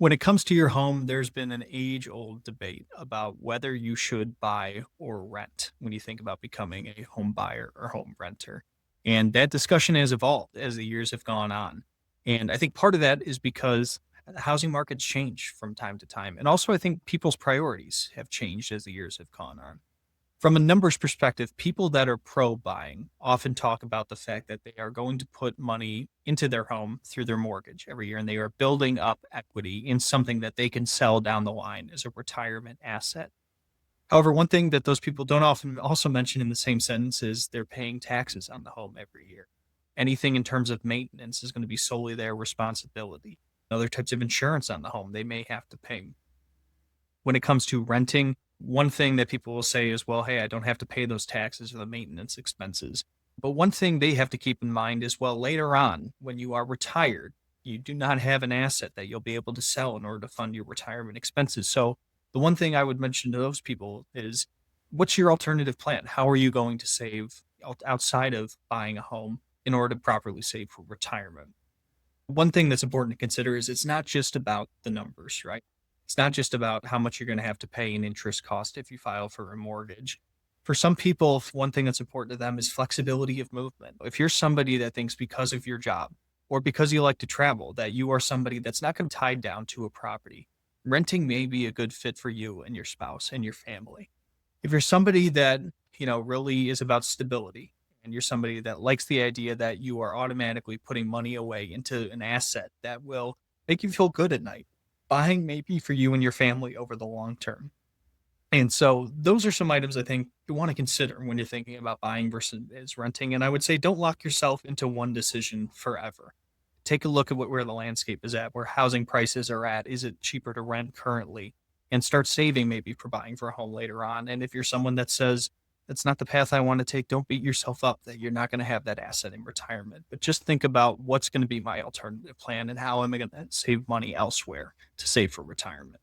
When it comes to your home, there's been an age old debate about whether you should buy or rent when you think about becoming a home buyer or home renter. And that discussion has evolved as the years have gone on. And I think part of that is because the housing markets change from time to time. And also, I think people's priorities have changed as the years have gone on. From a numbers perspective, people that are pro buying often talk about the fact that they are going to put money into their home through their mortgage every year, and they are building up equity in something that they can sell down the line as a retirement asset. However, one thing that those people don't often also mention in the same sentence is they're paying taxes on the home every year. Anything in terms of maintenance is going to be solely their responsibility. Other types of insurance on the home they may have to pay. When it comes to renting, one thing that people will say is, well, hey, I don't have to pay those taxes or the maintenance expenses. But one thing they have to keep in mind is, well, later on, when you are retired, you do not have an asset that you'll be able to sell in order to fund your retirement expenses. So, the one thing I would mention to those people is, what's your alternative plan? How are you going to save outside of buying a home in order to properly save for retirement? One thing that's important to consider is it's not just about the numbers, right? It's not just about how much you're going to have to pay in interest cost if you file for a mortgage. For some people, one thing that's important to them is flexibility of movement. If you're somebody that thinks because of your job or because you like to travel, that you are somebody that's not going to tie down to a property, renting may be a good fit for you and your spouse and your family. If you're somebody that, really is about stability and you're somebody that likes the idea that you are automatically putting money away into an asset that will make you feel good at night, buying may be for you and your family over the long term. And so those are some items I think you want to consider when you're thinking about buying versus renting. And I would say don't lock yourself into one decision forever. Take a look at where the landscape is at, where housing prices are at. Is it cheaper to rent currently? And start saving maybe for buying for a home later on. And if you're someone that says, that's not the path I want to take, don't beat yourself up that you're not going to have that asset in retirement. But just think about what's going to be my alternative plan and how am I going to save money elsewhere to save for retirement.